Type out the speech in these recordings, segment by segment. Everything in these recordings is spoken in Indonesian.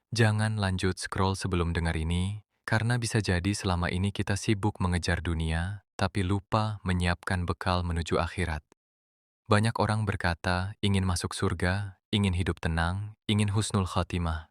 Jangan lanjut scroll sebelum dengar ini, karena bisa jadi selama ini kita sibuk mengejar dunia, tapi lupa menyiapkan bekal menuju akhirat. Banyak orang berkata ingin masuk surga, ingin hidup tenang, ingin husnul khotimah.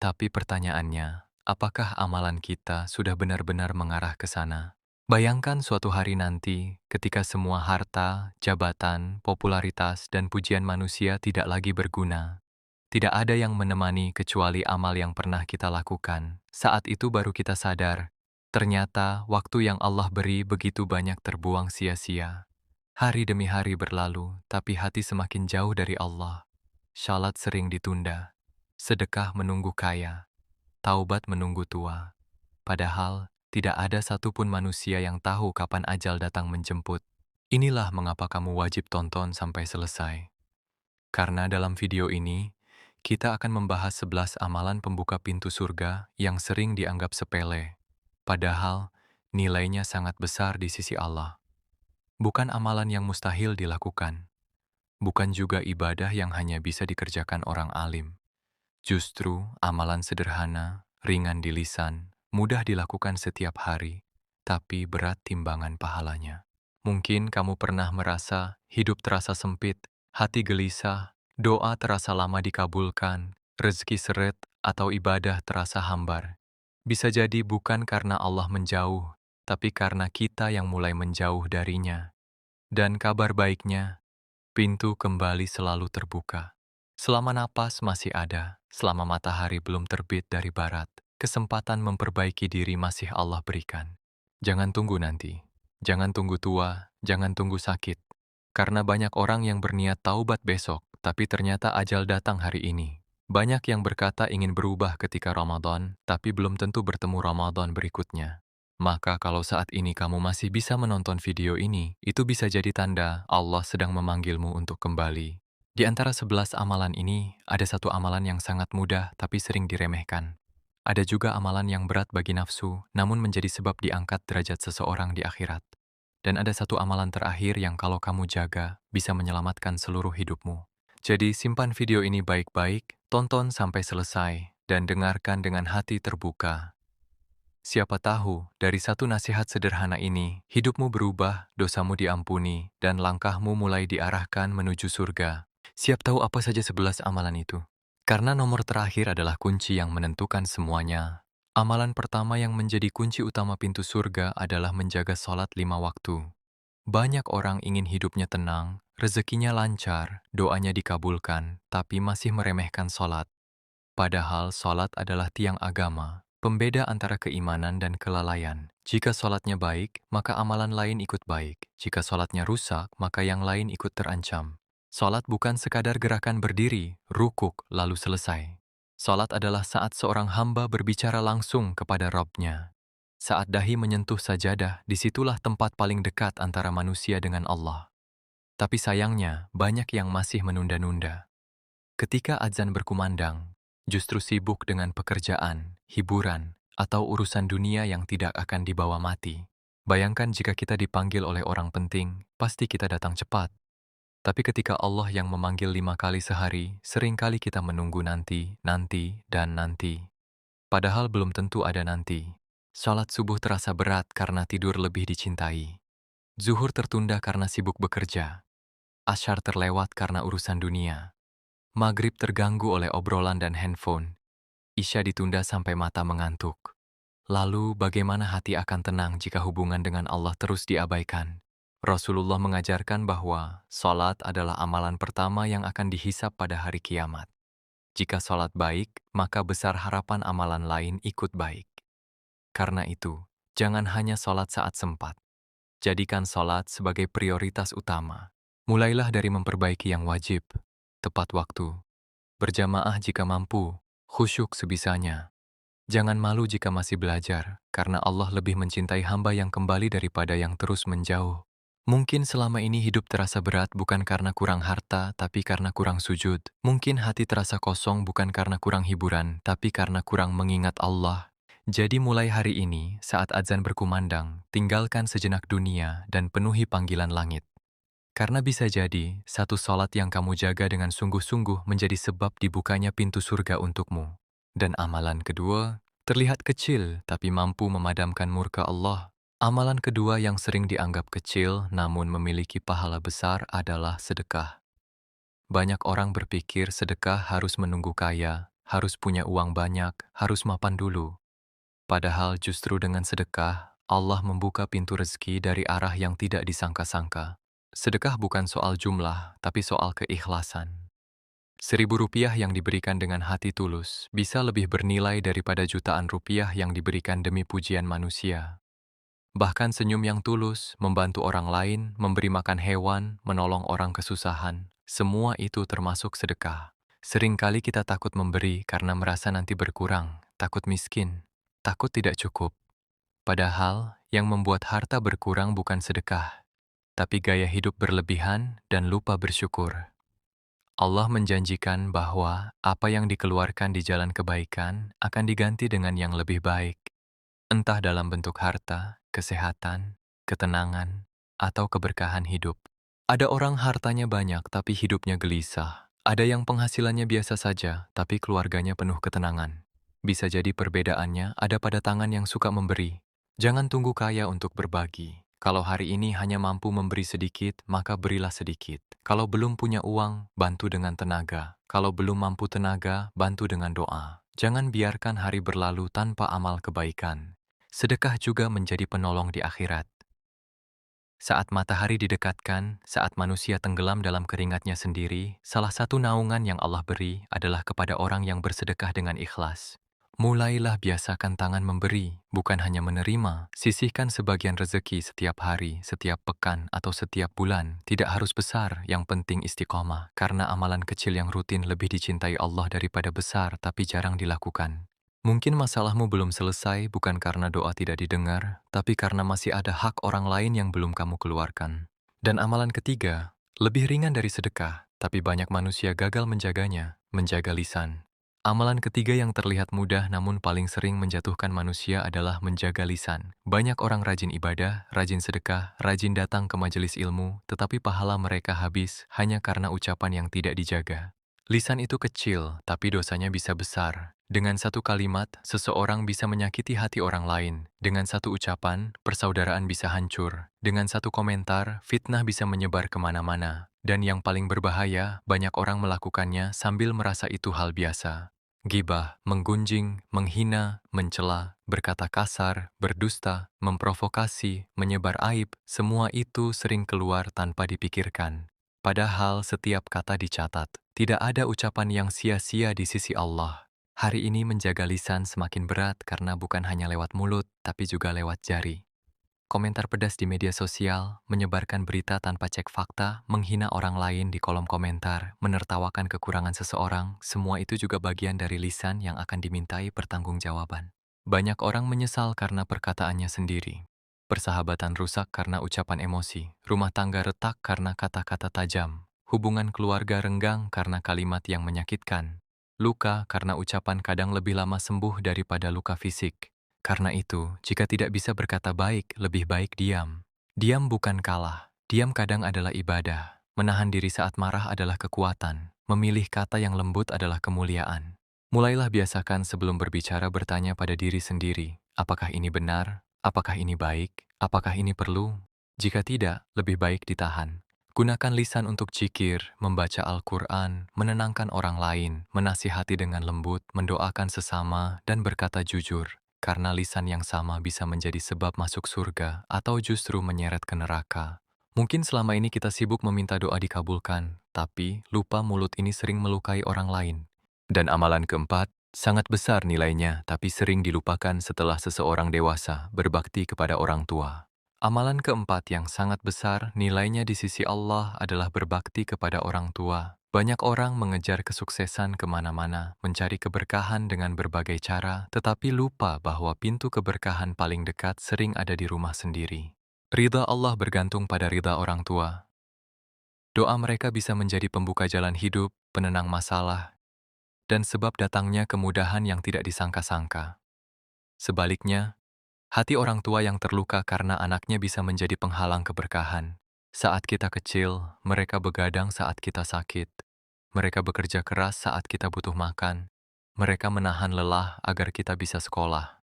Tapi pertanyaannya, apakah amalan kita sudah benar-benar mengarah ke sana? Bayangkan suatu hari nanti, ketika semua harta, jabatan, popularitas, dan pujian manusia tidak lagi berguna. Tidak ada yang menemani kecuali amal yang pernah kita lakukan. Saat itu baru kita sadar, ternyata waktu yang Allah beri begitu banyak terbuang sia-sia. Hari demi hari berlalu, tapi hati semakin jauh dari Allah. Salat sering ditunda, sedekah menunggu kaya, taubat menunggu tua. Padahal, tidak ada satupun manusia yang tahu kapan ajal datang menjemput. Inilah mengapa kamu wajib tonton sampai selesai. Karena dalam video ini, kita akan membahas 11 amalan pembuka pintu surga yang sering dianggap sepele. Padahal, nilainya sangat besar di sisi Allah. Bukan amalan yang mustahil dilakukan. Bukan juga ibadah yang hanya bisa dikerjakan orang alim. Justru, amalan sederhana, ringan di lisan, mudah dilakukan setiap hari, tapi berat timbangan pahalanya. Mungkin kamu pernah merasa hidup terasa sempit, hati gelisah, doa terasa lama dikabulkan, rezeki seret, atau ibadah terasa hambar. Bisa jadi bukan karena Allah menjauh, tapi karena kita yang mulai menjauh darinya. Dan kabar baiknya, pintu kembali selalu terbuka. Selama napas masih ada, selama matahari belum terbit dari barat, kesempatan memperbaiki diri masih Allah berikan. Jangan tunggu nanti, jangan tunggu tua, jangan tunggu sakit. Karena banyak orang yang berniat taubat besok, tapi ternyata ajal datang hari ini. Banyak yang berkata ingin berubah ketika Ramadan, tapi belum tentu bertemu Ramadan berikutnya. Maka kalau saat ini kamu masih bisa menonton video ini, itu bisa jadi tanda Allah sedang memanggilmu untuk kembali. Di antara 11 amalan ini, ada satu amalan yang sangat mudah tapi sering diremehkan. Ada juga amalan yang berat bagi nafsu, namun menjadi sebab diangkat derajat seseorang di akhirat. Dan ada satu amalan terakhir yang kalau kamu jaga, bisa menyelamatkan seluruh hidupmu. Jadi simpan video ini baik-baik, tonton sampai selesai, dan dengarkan dengan hati terbuka. Siapa tahu, dari satu nasihat sederhana ini, hidupmu berubah, dosamu diampuni, dan langkahmu mulai diarahkan menuju surga. Siap tahu apa saja 11 amalan itu? Karena nomor terakhir adalah kunci yang menentukan semuanya. Amalan pertama yang menjadi kunci utama pintu surga adalah menjaga sholat 5 waktu. Banyak orang ingin hidupnya tenang, rezekinya lancar, doanya dikabulkan, tapi masih meremehkan sholat. Padahal sholat adalah tiang agama, pembeda antara keimanan dan kelalaian. Jika sholatnya baik, maka amalan lain ikut baik. Jika sholatnya rusak, maka yang lain ikut terancam. Sholat bukan sekadar gerakan berdiri, rukuk, lalu selesai. Sholat adalah saat seorang hamba berbicara langsung kepada Rabb-Nya. Saat dahi menyentuh sajadah, disitulah tempat paling dekat antara manusia dengan Allah. Tapi sayangnya, banyak yang masih menunda-nunda. Ketika azan berkumandang, justru sibuk dengan pekerjaan, hiburan, atau urusan dunia yang tidak akan dibawa mati. Bayangkan jika kita dipanggil oleh orang penting, pasti kita datang cepat. Tapi ketika Allah yang memanggil 5 kali sehari, seringkali kita menunggu nanti, dan nanti. Padahal belum tentu ada nanti. Salat subuh terasa berat karena tidur lebih dicintai. Zuhur tertunda karena sibuk bekerja. Asyar terlewat karena urusan dunia. Maghrib terganggu oleh obrolan dan handphone. Isya ditunda sampai mata mengantuk. Lalu bagaimana hati akan tenang jika hubungan dengan Allah terus diabaikan? Rasulullah mengajarkan bahwa salat adalah amalan pertama yang akan dihisap pada hari kiamat. Jika salat baik, maka besar harapan amalan lain ikut baik. Karena itu, jangan hanya salat saat sempat. Jadikan salat sebagai prioritas utama. Mulailah dari memperbaiki yang wajib, tepat waktu, berjamaah jika mampu, khusyuk sebisanya. Jangan malu jika masih belajar, karena Allah lebih mencintai hamba yang kembali daripada yang terus menjauh. Mungkin selama ini hidup terasa berat bukan karena kurang harta, tapi karena kurang sujud. Mungkin hati terasa kosong bukan karena kurang hiburan, tapi karena kurang mengingat Allah. Jadi mulai hari ini, saat azan berkumandang, tinggalkan sejenak dunia dan penuhi panggilan langit. Karena bisa jadi, satu salat yang kamu jaga dengan sungguh-sungguh menjadi sebab dibukanya pintu surga untukmu. Dan amalan kedua terlihat kecil tapi mampu memadamkan murka Allah. Amalan kedua yang sering dianggap kecil namun memiliki pahala besar adalah sedekah. Banyak orang berpikir sedekah harus menunggu kaya, harus punya uang banyak, harus mapan dulu. Padahal justru dengan sedekah, Allah membuka pintu rezeki dari arah yang tidak disangka-sangka. Sedekah bukan soal jumlah, tapi soal keikhlasan. 1.000 rupiah yang diberikan dengan hati tulus bisa lebih bernilai daripada jutaan rupiah yang diberikan demi pujian manusia. Bahkan senyum yang tulus, membantu orang lain, memberi makan hewan, menolong orang kesusahan, semua itu termasuk sedekah. Seringkali kita takut memberi karena merasa nanti berkurang, takut miskin, takut tidak cukup. Padahal, yang membuat harta berkurang bukan sedekah, tapi gaya hidup berlebihan dan lupa bersyukur. Allah menjanjikan bahwa apa yang dikeluarkan di jalan kebaikan akan diganti dengan yang lebih baik, entah dalam bentuk harta, kesehatan, ketenangan, atau keberkahan hidup. Ada orang hartanya banyak tapi hidupnya gelisah. Ada yang penghasilannya biasa saja tapi keluarganya penuh ketenangan. Bisa jadi perbedaannya ada pada tangan yang suka memberi. Jangan tunggu kaya untuk berbagi. Kalau hari ini hanya mampu memberi sedikit, maka berilah sedikit. Kalau belum punya uang, bantu dengan tenaga. Kalau belum mampu tenaga, bantu dengan doa. Jangan biarkan hari berlalu tanpa amal kebaikan. Sedekah juga menjadi penolong di akhirat. Saat matahari didekatkan, saat manusia tenggelam dalam keringatnya sendiri, salah satu naungan yang Allah beri adalah kepada orang yang bersedekah dengan ikhlas. Mulailah biasakan tangan memberi, bukan hanya menerima. Sisihkan sebagian rezeki setiap hari, setiap pekan, atau setiap bulan. Tidak harus besar, yang penting istiqomah. Karena amalan kecil yang rutin lebih dicintai Allah daripada besar, tapi jarang dilakukan. Mungkin masalahmu belum selesai bukan karena doa tidak didengar, tapi karena masih ada hak orang lain yang belum kamu keluarkan. Dan amalan ketiga, lebih ringan dari sedekah, tapi banyak manusia gagal menjaganya, menjaga lisan. Amalan ketiga yang terlihat mudah namun paling sering menjatuhkan manusia adalah menjaga lisan. Banyak orang rajin ibadah, rajin sedekah, rajin datang ke majelis ilmu, tetapi pahala mereka habis hanya karena ucapan yang tidak dijaga. Lisan itu kecil, tapi dosanya bisa besar. Dengan satu kalimat, seseorang bisa menyakiti hati orang lain. Dengan satu ucapan, persaudaraan bisa hancur. Dengan satu komentar, fitnah bisa menyebar kemana-mana. Dan yang paling berbahaya, banyak orang melakukannya sambil merasa itu hal biasa. Gibah, menggunjing, menghina, mencela, berkata kasar, berdusta, memprovokasi, menyebar aib, semua itu sering keluar tanpa dipikirkan. Padahal setiap kata dicatat. Tidak ada ucapan yang sia-sia di sisi Allah. Hari ini menjaga lisan semakin berat karena bukan hanya lewat mulut, tapi juga lewat jari. Komentar pedas di media sosial, menyebarkan berita tanpa cek fakta, menghina orang lain di kolom komentar, menertawakan kekurangan seseorang, semua itu juga bagian dari lisan yang akan dimintai pertanggungjawaban. Banyak orang menyesal karena perkataannya sendiri. Persahabatan rusak karena ucapan emosi, rumah tangga retak karena kata-kata tajam, hubungan keluarga renggang karena kalimat yang menyakitkan, luka karena ucapan kadang lebih lama sembuh daripada luka fisik. Karena itu, jika tidak bisa berkata baik, lebih baik diam. Diam bukan kalah. Diam kadang adalah ibadah. Menahan diri saat marah adalah kekuatan. Memilih kata yang lembut adalah kemuliaan. Mulailah biasakan sebelum berbicara bertanya pada diri sendiri, apakah ini benar? Apakah ini baik? Apakah ini perlu? Jika tidak, lebih baik ditahan. Gunakan lisan untuk zikir, membaca Al-Quran, menenangkan orang lain, menasihati dengan lembut, mendoakan sesama, dan berkata jujur. Karena lisan yang sama bisa menjadi sebab masuk surga atau justru menyeret ke neraka. Mungkin selama ini kita sibuk meminta doa dikabulkan, tapi lupa mulut ini sering melukai orang lain. Dan amalan keempat, sangat besar nilainya, tapi sering dilupakan setelah seseorang dewasa berbakti kepada orang tua. Amalan keempat yang sangat besar nilainya di sisi Allah adalah berbakti kepada orang tua. Banyak orang mengejar kesuksesan kemana-mana, mencari keberkahan dengan berbagai cara, tetapi lupa bahwa pintu keberkahan paling dekat sering ada di rumah sendiri. Ridha Allah bergantung pada ridha orang tua. Doa mereka bisa menjadi pembuka jalan hidup, penenang masalah, dan sebab datangnya kemudahan yang tidak disangka-sangka. Sebaliknya, hati orang tua yang terluka karena anaknya bisa menjadi penghalang keberkahan. Saat kita kecil, mereka begadang saat kita sakit. Mereka bekerja keras saat kita butuh makan. Mereka menahan lelah agar kita bisa sekolah.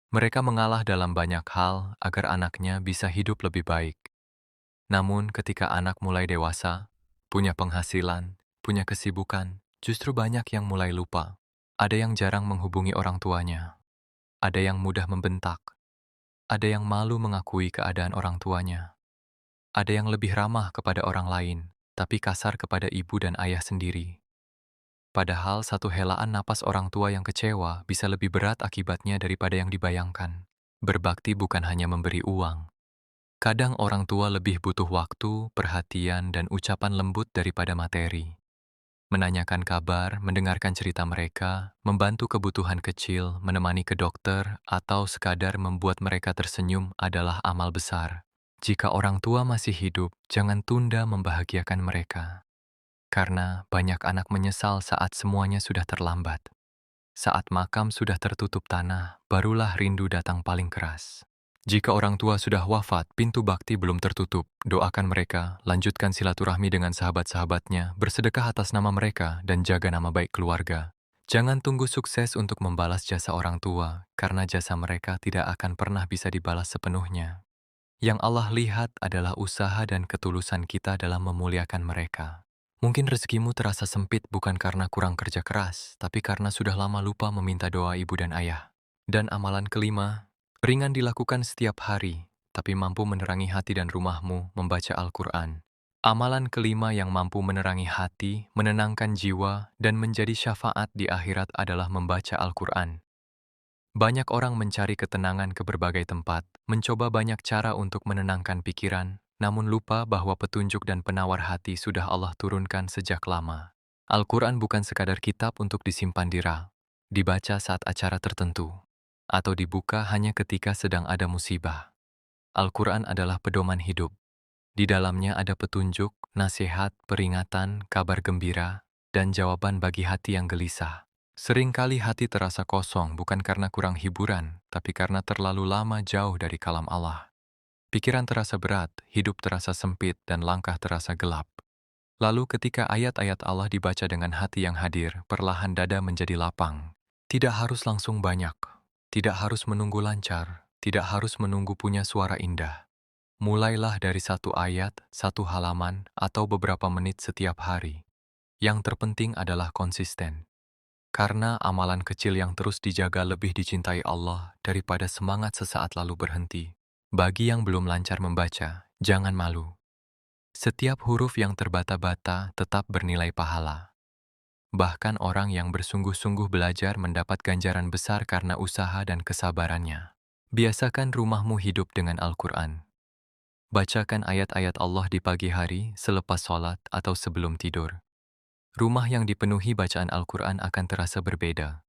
Mereka mengalah dalam banyak hal agar anaknya bisa hidup lebih baik. Namun ketika anak mulai dewasa, punya penghasilan, punya kesibukan, justru banyak yang mulai lupa. Ada yang jarang menghubungi orang tuanya. Ada yang mudah membentak. Ada yang malu mengakui keadaan orang tuanya. Ada yang lebih ramah kepada orang lain, tapi kasar kepada ibu dan ayah sendiri. Padahal satu helaan napas orang tua yang kecewa bisa lebih berat akibatnya daripada yang dibayangkan. Berbakti bukan hanya memberi uang. Kadang orang tua lebih butuh waktu, perhatian, dan ucapan lembut daripada materi. Menanyakan kabar, mendengarkan cerita mereka, membantu kebutuhan kecil, menemani ke dokter, atau sekadar membuat mereka tersenyum adalah amal besar. Jika orang tua masih hidup, jangan tunda membahagiakan mereka. Karena banyak anak menyesal saat semuanya sudah terlambat. Saat makam sudah tertutup tanah, barulah rindu datang paling keras. Jika orang tua sudah wafat, pintu bakti belum tertutup. Doakan mereka, lanjutkan silaturahmi dengan sahabat-sahabatnya, bersedekah atas nama mereka, dan jaga nama baik keluarga. Jangan tunggu sukses untuk membalas jasa orang tua, karena jasa mereka tidak akan pernah bisa dibalas sepenuhnya. Yang Allah lihat adalah usaha dan ketulusan kita dalam memuliakan mereka. Mungkin rezekimu terasa sempit bukan karena kurang kerja keras, tapi karena sudah lama lupa meminta doa ibu dan ayah. Dan amalan kelima, ringan dilakukan setiap hari, tapi mampu menerangi hati dan rumahmu membaca Al-Quran. Amalan kelima yang mampu menerangi hati, menenangkan jiwa, dan menjadi syafaat di akhirat adalah membaca Al-Quran. Banyak orang mencari ketenangan ke berbagai tempat, mencoba banyak cara untuk menenangkan pikiran, namun lupa bahwa petunjuk dan penawar hati sudah Allah turunkan sejak lama. Al-Quran bukan sekadar kitab untuk disimpan di rak, dibaca saat acara tertentu, atau dibuka hanya ketika sedang ada musibah. Al-Quran adalah pedoman hidup. Di dalamnya ada petunjuk, nasihat, peringatan, kabar gembira, dan jawaban bagi hati yang gelisah. Seringkali hati terasa kosong bukan karena kurang hiburan, tapi karena terlalu lama jauh dari kalam Allah. Pikiran terasa berat, hidup terasa sempit, dan langkah terasa gelap. Lalu ketika ayat-ayat Allah dibaca dengan hati yang hadir, perlahan dada menjadi lapang. Tidak harus langsung banyak, tidak harus menunggu lancar, tidak harus menunggu punya suara indah. Mulailah dari satu ayat, satu halaman, atau beberapa menit setiap hari. Yang terpenting adalah konsisten. Karena amalan kecil yang terus dijaga lebih dicintai Allah daripada semangat sesaat lalu berhenti. Bagi yang belum lancar membaca, jangan malu. Setiap huruf yang terbata-bata tetap bernilai pahala. Bahkan orang yang bersungguh-sungguh belajar mendapat ganjaran besar karena usaha dan kesabarannya. Biasakan rumahmu hidup dengan Al-Quran. Bacakan ayat-ayat Allah di pagi hari, selepas sholat, atau sebelum tidur. Rumah yang dipenuhi bacaan Al-Quran akan terasa berbeda.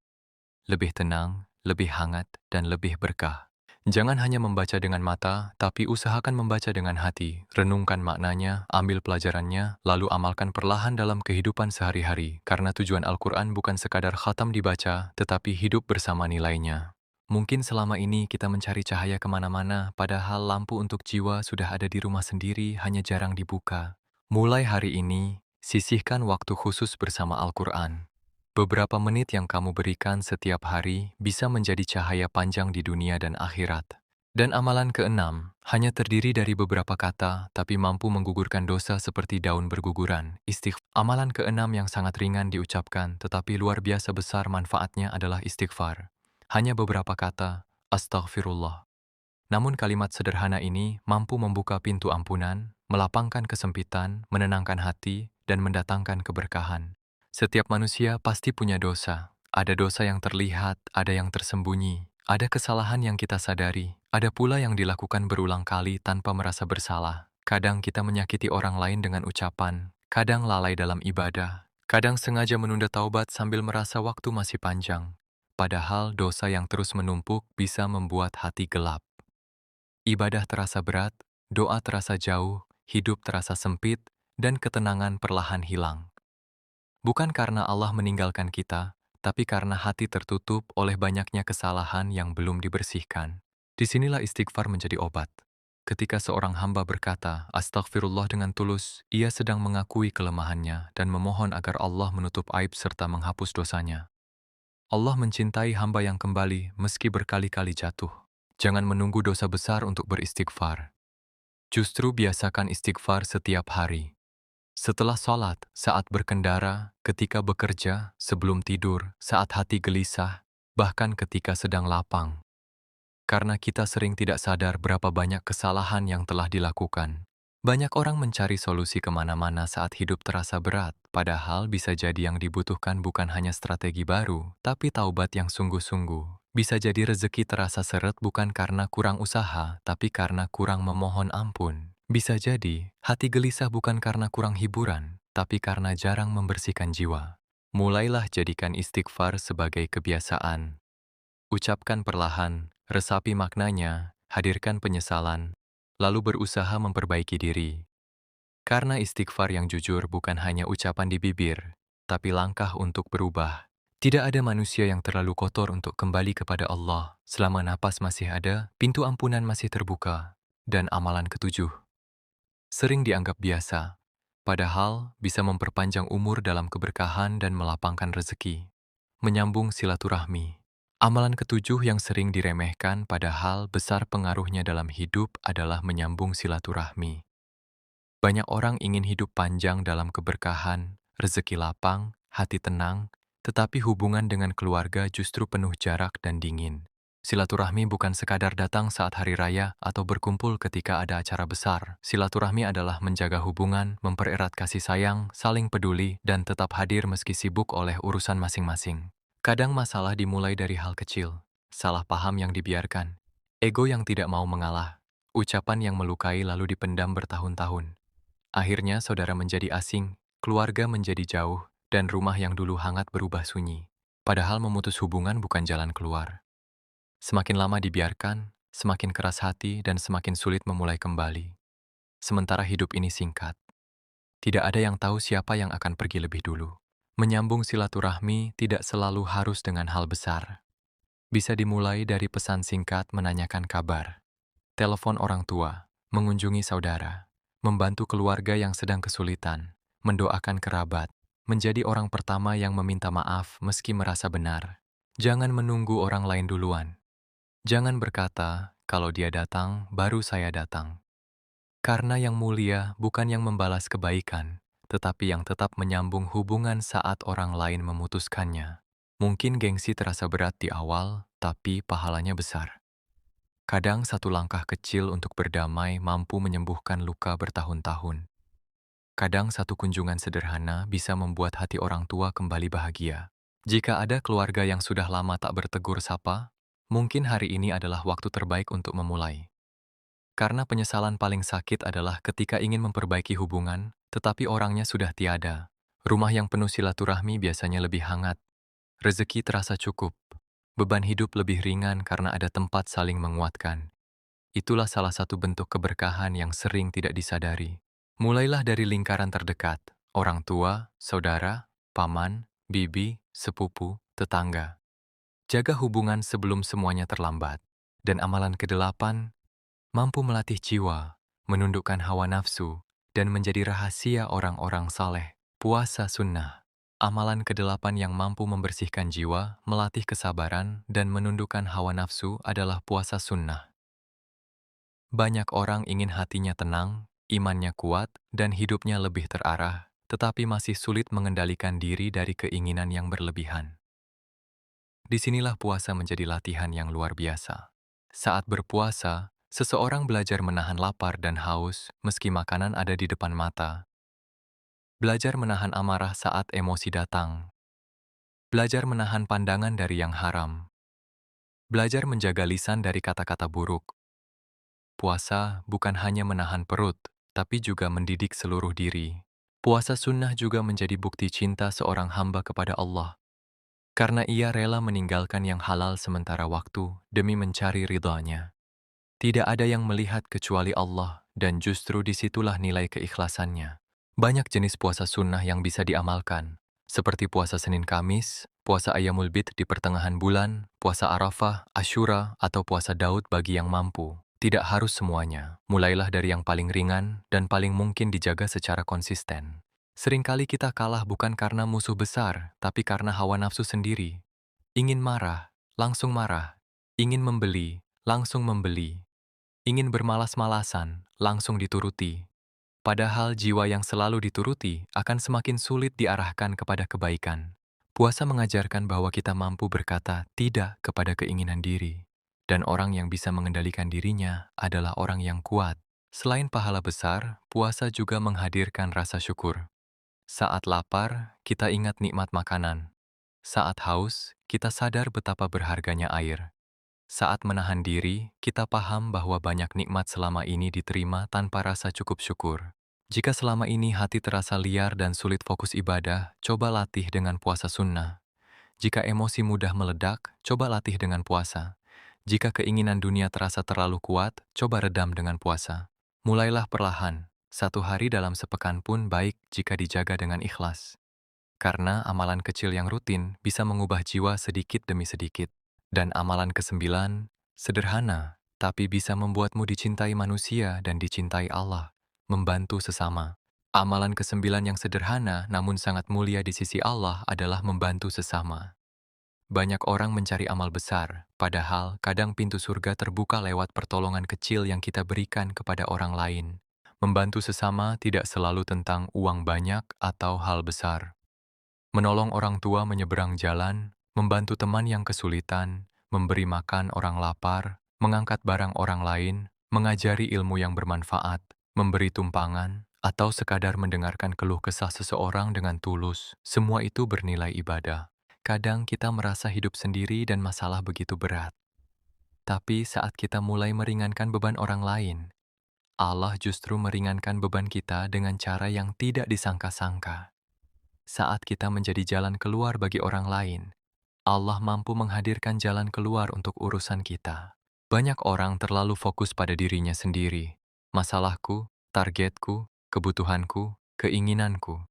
Lebih tenang, lebih hangat, dan lebih berkah. Jangan hanya membaca dengan mata, tapi usahakan membaca dengan hati. Renungkan maknanya, ambil pelajarannya, lalu amalkan perlahan dalam kehidupan sehari-hari. Karena tujuan Al-Quran bukan sekadar khatam dibaca, tetapi hidup bersama nilainya. Mungkin selama ini kita mencari cahaya kemana-mana, padahal lampu untuk jiwa sudah ada di rumah sendiri, hanya jarang dibuka. Mulai hari ini, sisihkan waktu khusus bersama Al-Quran. Beberapa menit yang kamu berikan setiap hari bisa menjadi cahaya panjang di dunia dan akhirat. Dan amalan keenam, hanya terdiri dari beberapa kata, tapi mampu menggugurkan dosa seperti daun berguguran. Amalan keenam yang sangat ringan diucapkan, tetapi luar biasa besar manfaatnya adalah istighfar. Hanya beberapa kata, astaghfirullah. Namun kalimat sederhana ini mampu membuka pintu ampunan, melapangkan kesempitan, menenangkan hati, dan mendatangkan keberkahan. Setiap manusia pasti punya dosa. Ada dosa yang terlihat, ada yang tersembunyi, ada kesalahan yang kita sadari, ada pula yang dilakukan berulang kali tanpa merasa bersalah. Kadang kita menyakiti orang lain dengan ucapan, kadang lalai dalam ibadah, kadang sengaja menunda taubat sambil merasa waktu masih panjang. Padahal dosa yang terus menumpuk bisa membuat hati gelap. Ibadah terasa berat, doa terasa jauh, hidup terasa sempit, dan ketenangan perlahan hilang. Bukan karena Allah meninggalkan kita, tapi karena hati tertutup oleh banyaknya kesalahan yang belum dibersihkan. Disinilah istighfar menjadi obat. Ketika seorang hamba berkata, "Astaghfirullah" dengan tulus, ia sedang mengakui kelemahannya dan memohon agar Allah menutup aib serta menghapus dosanya. Allah mencintai hamba yang kembali meski berkali-kali jatuh. Jangan menunggu dosa besar untuk beristighfar. Justru biasakan istighfar setiap hari. Setelah sholat, saat berkendara, ketika bekerja, sebelum tidur, saat hati gelisah, bahkan ketika sedang lapang. Karena kita sering tidak sadar berapa banyak kesalahan yang telah dilakukan. Banyak orang mencari solusi kemana-mana saat hidup terasa berat, padahal bisa jadi yang dibutuhkan bukan hanya strategi baru, tapi taubat yang sungguh-sungguh. Bisa jadi rezeki terasa seret bukan karena kurang usaha, tapi karena kurang memohon ampun. Bisa jadi hati gelisah bukan karena kurang hiburan, tapi karena jarang membersihkan jiwa. Mulailah jadikan istighfar sebagai kebiasaan. Ucapkan perlahan, resapi maknanya, hadirkan penyesalan, lalu berusaha memperbaiki diri. Karena istighfar yang jujur bukan hanya ucapan di bibir, tapi langkah untuk berubah. Tidak ada manusia yang terlalu kotor untuk kembali kepada Allah. Selama napas masih ada, pintu ampunan masih terbuka. Dan amalan ketujuh, sering dianggap biasa, padahal bisa memperpanjang umur dalam keberkahan dan melapangkan rezeki. Menyambung silaturahmi. Amalan ketujuh yang sering diremehkan padahal besar pengaruhnya dalam hidup adalah menyambung silaturahmi. Banyak orang ingin hidup panjang dalam keberkahan, rezeki lapang, hati tenang, tetapi hubungan dengan keluarga justru penuh jarak dan dingin. Silaturahmi bukan sekadar datang saat hari raya atau berkumpul ketika ada acara besar. Silaturahmi adalah menjaga hubungan, mempererat kasih sayang, saling peduli, dan tetap hadir meski sibuk oleh urusan masing-masing. Kadang masalah dimulai dari hal kecil, salah paham yang dibiarkan, ego yang tidak mau mengalah, ucapan yang melukai lalu dipendam bertahun-tahun. Akhirnya saudara menjadi asing, keluarga menjadi jauh, dan rumah yang dulu hangat berubah sunyi. Padahal memutus hubungan bukan jalan keluar. Semakin lama dibiarkan, semakin keras hati dan semakin sulit memulai kembali. Sementara hidup ini singkat. Tidak ada yang tahu siapa yang akan pergi lebih dulu. Menyambung silaturahmi tidak selalu harus dengan hal besar. Bisa dimulai dari pesan singkat menanyakan kabar, telepon orang tua, mengunjungi saudara, membantu keluarga yang sedang kesulitan, mendoakan kerabat, menjadi orang pertama yang meminta maaf meski merasa benar. Jangan menunggu orang lain duluan. Jangan berkata, kalau dia datang, baru saya datang. Karena yang mulia bukan yang membalas kebaikan, tetapi yang tetap menyambung hubungan saat orang lain memutuskannya. Mungkin gengsi terasa berat di awal, tapi pahalanya besar. Kadang satu langkah kecil untuk berdamai mampu menyembuhkan luka bertahun-tahun. Kadang satu kunjungan sederhana bisa membuat hati orang tua kembali bahagia. Jika ada keluarga yang sudah lama tak bertegur sapa, mungkin hari ini adalah waktu terbaik untuk memulai. Karena penyesalan paling sakit adalah ketika ingin memperbaiki hubungan, tetapi orangnya sudah tiada. Rumah yang penuh silaturahmi biasanya lebih hangat. Rezeki terasa cukup. Beban hidup lebih ringan karena ada tempat saling menguatkan. Itulah salah satu bentuk keberkahan yang sering tidak disadari. Mulailah dari lingkaran terdekat, orang tua, saudara, paman, bibi, sepupu, tetangga. Jaga hubungan sebelum semuanya terlambat. Dan amalan kedelapan, mampu melatih jiwa, menundukkan hawa nafsu, dan menjadi rahasia orang-orang saleh. Puasa sunnah. Amalan kedelapan yang mampu membersihkan jiwa, melatih kesabaran, dan menundukkan hawa nafsu adalah puasa sunnah. Banyak orang ingin hatinya tenang, imannya kuat, dan hidupnya lebih terarah, tetapi masih sulit mengendalikan diri dari keinginan yang berlebihan. Disinilah puasa menjadi latihan yang luar biasa. Saat berpuasa, seseorang belajar menahan lapar dan haus meski makanan ada di depan mata. Belajar menahan amarah saat emosi datang. Belajar menahan pandangan dari yang haram. Belajar menjaga lisan dari kata-kata buruk. Puasa bukan hanya menahan perut, tapi juga mendidik seluruh diri. Puasa sunnah juga menjadi bukti cinta seorang hamba kepada Allah. Karena ia rela meninggalkan yang halal sementara waktu demi mencari ridhanya. Tidak ada yang melihat kecuali Allah, dan justru disitulah nilai keikhlasannya. Banyak jenis puasa sunnah yang bisa diamalkan, seperti puasa Senin Kamis, puasa Ayyamul Bid di pertengahan bulan, puasa Arafah, Asyura, atau puasa Daud bagi yang mampu. Tidak harus semuanya, mulailah dari yang paling ringan dan paling mungkin dijaga secara konsisten. Seringkali kita kalah bukan karena musuh besar, tapi karena hawa nafsu sendiri. Ingin marah, langsung marah. Ingin membeli, langsung membeli. Ingin bermalas-malasan, langsung dituruti. Padahal jiwa yang selalu dituruti akan semakin sulit diarahkan kepada kebaikan. Puasa mengajarkan bahwa kita mampu berkata tidak kepada keinginan diri. Dan orang yang bisa mengendalikan dirinya adalah orang yang kuat. Selain pahala besar, puasa juga menghadirkan rasa syukur. Saat lapar, kita ingat nikmat makanan. Saat haus, kita sadar betapa berharganya air. Saat menahan diri, kita paham bahwa banyak nikmat selama ini diterima tanpa rasa cukup syukur. Jika selama ini hati terasa liar dan sulit fokus ibadah, coba latih dengan puasa sunnah. Jika emosi mudah meledak, coba latih dengan puasa. Jika keinginan dunia terasa terlalu kuat, coba redam dengan puasa. Mulailah perlahan. 1 hari dalam sepekan pun baik jika dijaga dengan ikhlas. Karena amalan kecil yang rutin bisa mengubah jiwa sedikit demi sedikit. Dan amalan ke-9, sederhana, tapi bisa membuatmu dicintai manusia dan dicintai Allah, membantu sesama. Amalan ke-9 yang sederhana namun sangat mulia di sisi Allah adalah membantu sesama. Banyak orang mencari amal besar, padahal kadang pintu surga terbuka lewat pertolongan kecil yang kita berikan kepada orang lain. Membantu sesama tidak selalu tentang uang banyak atau hal besar. Menolong orang tua menyeberang jalan, membantu teman yang kesulitan, memberi makan orang lapar, mengangkat barang orang lain, mengajari ilmu yang bermanfaat, memberi tumpangan, atau sekadar mendengarkan keluh kesah seseorang dengan tulus, semua itu bernilai ibadah. Kadang kita merasa hidup sendiri dan masalah begitu berat. Tapi saat kita mulai meringankan beban orang lain, Allah justru meringankan beban kita dengan cara yang tidak disangka-sangka. Saat kita menjadi jalan keluar bagi orang lain, Allah mampu menghadirkan jalan keluar untuk urusan kita. Banyak orang terlalu fokus pada dirinya sendiri. Masalahku, targetku, kebutuhanku, keinginanku.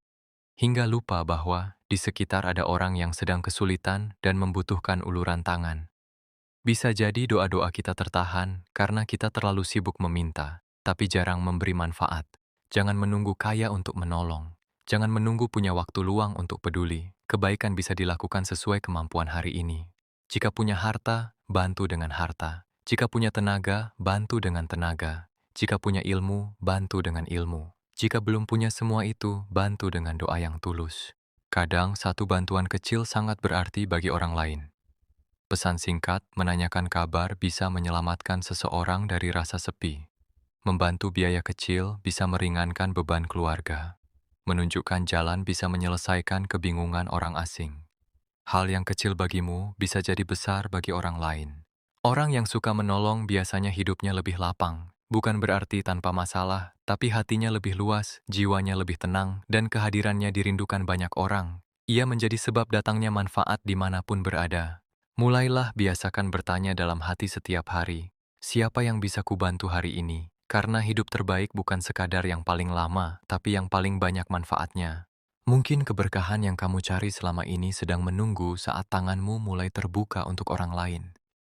Hingga lupa bahwa di sekitar ada orang yang sedang kesulitan dan membutuhkan uluran tangan. Bisa jadi doa-doa kita tertahan karena kita terlalu sibuk meminta, tapi jarang memberi manfaat. Jangan menunggu kaya untuk menolong. Jangan menunggu punya waktu luang untuk peduli. Kebaikan bisa dilakukan sesuai kemampuan hari ini. Jika punya harta, bantu dengan harta. Jika punya tenaga, bantu dengan tenaga. Jika punya ilmu, bantu dengan ilmu. Jika belum punya semua itu, bantu dengan doa yang tulus. Kadang satu bantuan kecil sangat berarti bagi orang lain. Pesan singkat menanyakan kabar bisa menyelamatkan seseorang dari rasa sepi. Membantu biaya kecil bisa meringankan beban keluarga. Menunjukkan jalan bisa menyelesaikan kebingungan orang asing. Hal yang kecil bagimu bisa jadi besar bagi orang lain. Orang yang suka menolong biasanya hidupnya lebih lapang. Bukan berarti tanpa masalah, tapi hatinya lebih luas, jiwanya lebih tenang, dan kehadirannya dirindukan banyak orang. Ia menjadi sebab datangnya manfaat dimanapun berada. Mulailah biasakan bertanya dalam hati setiap hari, siapa yang bisa kubantu hari ini? Karena hidup terbaik bukan sekadar yang paling lama, tapi yang paling banyak manfaatnya. Mungkin keberkahan yang kamu cari selama ini sedang menunggu saat tanganmu mulai terbuka untuk orang lain.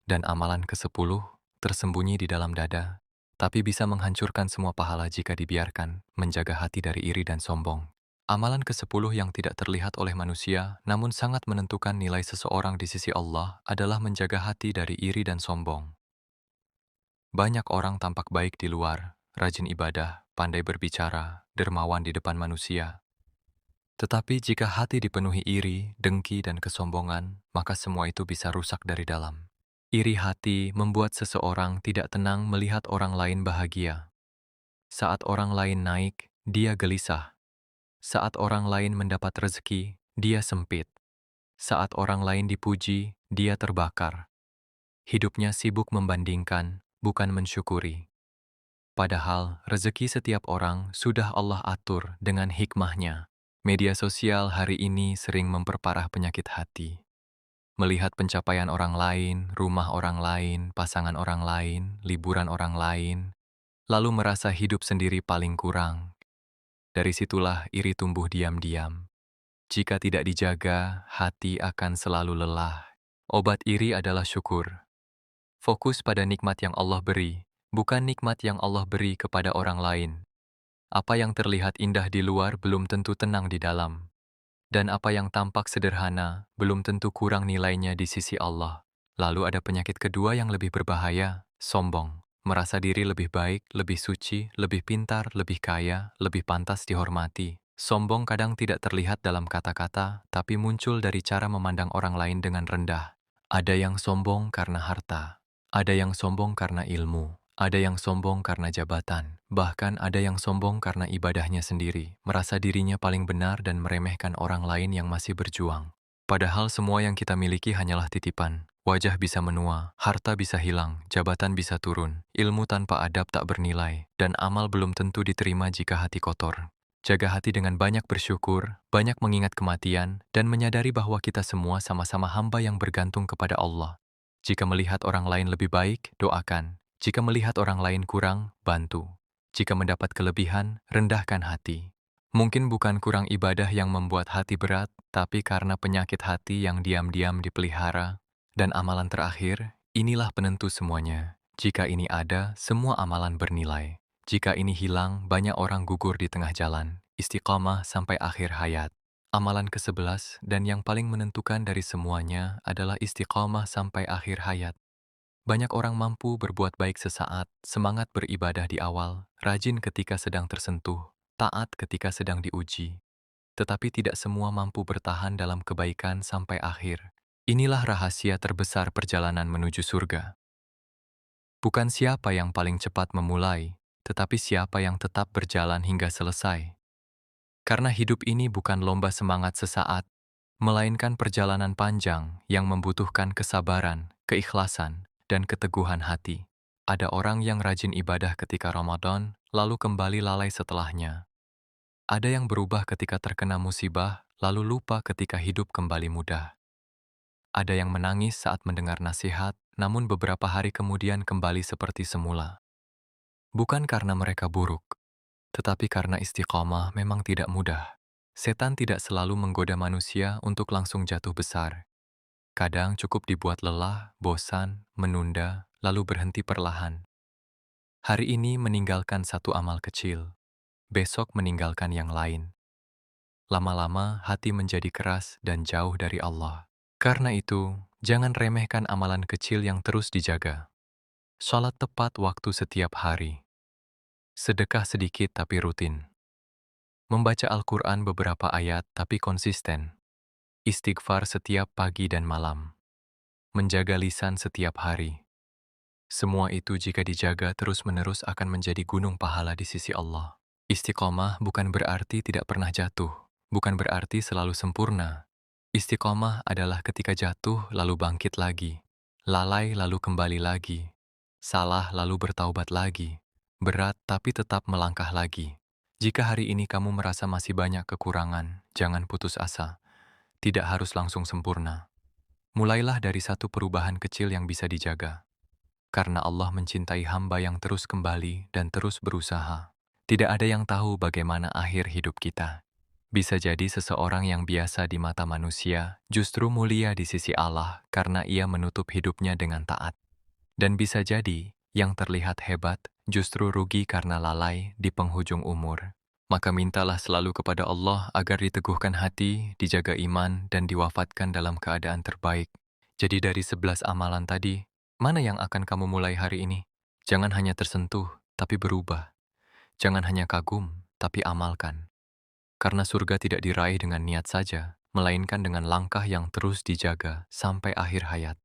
Dan amalan ke-10 tersembunyi di dalam dada, tapi bisa menghancurkan semua pahala jika dibiarkan, menjaga hati dari iri dan sombong. Amalan ke-10 yang tidak terlihat oleh manusia, namun sangat menentukan nilai seseorang di sisi Allah adalah menjaga hati dari iri dan sombong. Banyak orang tampak baik di luar, rajin ibadah, pandai berbicara, dermawan di depan manusia. Tetapi jika hati dipenuhi iri, dengki, dan kesombongan, maka semua itu bisa rusak dari dalam. Iri hati membuat seseorang tidak tenang melihat orang lain bahagia. Saat orang lain naik, dia gelisah. Saat orang lain mendapat rezeki, dia sempit. Saat orang lain dipuji, dia terbakar. Hidupnya sibuk membandingkan, bukan mensyukuri. Padahal rezeki setiap orang sudah Allah atur dengan hikmahnya. Media sosial hari ini sering memperparah penyakit hati. Melihat pencapaian orang lain, rumah orang lain, pasangan orang lain, liburan orang lain, lalu merasa hidup sendiri paling kurang. Dari situlah iri tumbuh diam-diam. Jika tidak dijaga, hati akan selalu lelah. Obat iri adalah syukur. Fokus pada nikmat yang Allah beri, bukan nikmat yang Allah beri kepada orang lain. Apa yang terlihat indah di luar belum tentu tenang di dalam. Dan apa yang tampak sederhana belum tentu kurang nilainya di sisi Allah. Lalu ada penyakit kedua yang lebih berbahaya, sombong. Merasa diri lebih baik, lebih suci, lebih pintar, lebih kaya, lebih pantas dihormati. Sombong kadang tidak terlihat dalam kata-kata, tapi muncul dari cara memandang orang lain dengan rendah. Ada yang sombong karena harta, ada yang sombong karena ilmu, ada yang sombong karena jabatan, bahkan ada yang sombong karena ibadahnya sendiri, merasa dirinya paling benar dan meremehkan orang lain yang masih berjuang. Padahal semua yang kita miliki hanyalah titipan. Wajah bisa menua, harta bisa hilang, jabatan bisa turun, ilmu tanpa adab tak bernilai, dan amal belum tentu diterima jika hati kotor. Jaga hati dengan banyak bersyukur, banyak mengingat kematian, dan menyadari bahwa kita semua sama-sama hamba yang bergantung kepada Allah. Jika melihat orang lain lebih baik, doakan. Jika melihat orang lain kurang, bantu. Jika mendapat kelebihan, rendahkan hati. Mungkin bukan kurang ibadah yang membuat hati berat, tapi karena penyakit hati yang diam-diam dipelihara. Dan amalan terakhir, inilah penentu semuanya. Jika ini ada, semua amalan bernilai. Jika ini hilang, banyak orang gugur di tengah jalan. Istiqamah sampai akhir hayat. Amalan ke-11 dan yang paling menentukan dari semuanya adalah istiqamah sampai akhir hayat. Banyak orang mampu berbuat baik sesaat, semangat beribadah di awal, rajin ketika sedang tersentuh, taat ketika sedang diuji. Tetapi tidak semua mampu bertahan dalam kebaikan sampai akhir. Inilah rahasia terbesar perjalanan menuju surga. Bukan siapa yang paling cepat memulai, tetapi siapa yang tetap berjalan hingga selesai. Karena hidup ini bukan lomba semangat sesaat, melainkan perjalanan panjang yang membutuhkan kesabaran, keikhlasan, dan keteguhan hati. Ada orang yang rajin ibadah ketika Ramadan, lalu kembali lalai setelahnya. Ada yang berubah ketika terkena musibah, lalu lupa ketika hidup kembali mudah. Ada yang menangis saat mendengar nasihat, namun beberapa hari kemudian kembali seperti semula. Bukan karena mereka buruk, tetapi karena istiqamah memang tidak mudah. Setan tidak selalu menggoda manusia untuk langsung jatuh besar. Kadang cukup dibuat lelah, bosan, menunda, lalu berhenti perlahan. Hari ini meninggalkan satu amal kecil, besok meninggalkan yang lain. Lama-lama hati menjadi keras dan jauh dari Allah. Karena itu, jangan remehkan amalan kecil yang terus dijaga. Sholat tepat waktu setiap hari. Sedekah sedikit tapi rutin. Membaca Al-Quran beberapa ayat tapi konsisten. Istighfar setiap pagi dan malam. Menjaga lisan setiap hari. Semua itu jika dijaga terus-menerus akan menjadi gunung pahala di sisi Allah. Istiqomah bukan berarti tidak pernah jatuh, bukan berarti selalu sempurna. Istiqomah adalah ketika jatuh lalu bangkit lagi, lalai lalu kembali lagi, salah lalu bertaubat lagi, berat tapi tetap melangkah lagi. Jika hari ini kamu merasa masih banyak kekurangan, jangan putus asa. Tidak harus langsung sempurna. Mulailah dari satu perubahan kecil yang bisa dijaga. Karena Allah mencintai hamba yang terus kembali dan terus berusaha. Tidak ada yang tahu bagaimana akhir hidup kita. Bisa jadi seseorang yang biasa di mata manusia justru mulia di sisi Allah karena ia menutup hidupnya dengan taat. Dan bisa jadi yang terlihat hebat justru rugi karena lalai di penghujung umur. Maka mintalah selalu kepada Allah agar diteguhkan hati, dijaga iman, dan diwafatkan dalam keadaan terbaik. Jadi dari 11 amalan tadi, mana yang akan kamu mulai hari ini? Jangan hanya tersentuh, tapi berubah. Jangan hanya kagum, tapi amalkan. Karena surga tidak diraih dengan niat saja, melainkan dengan langkah yang terus dijaga sampai akhir hayat.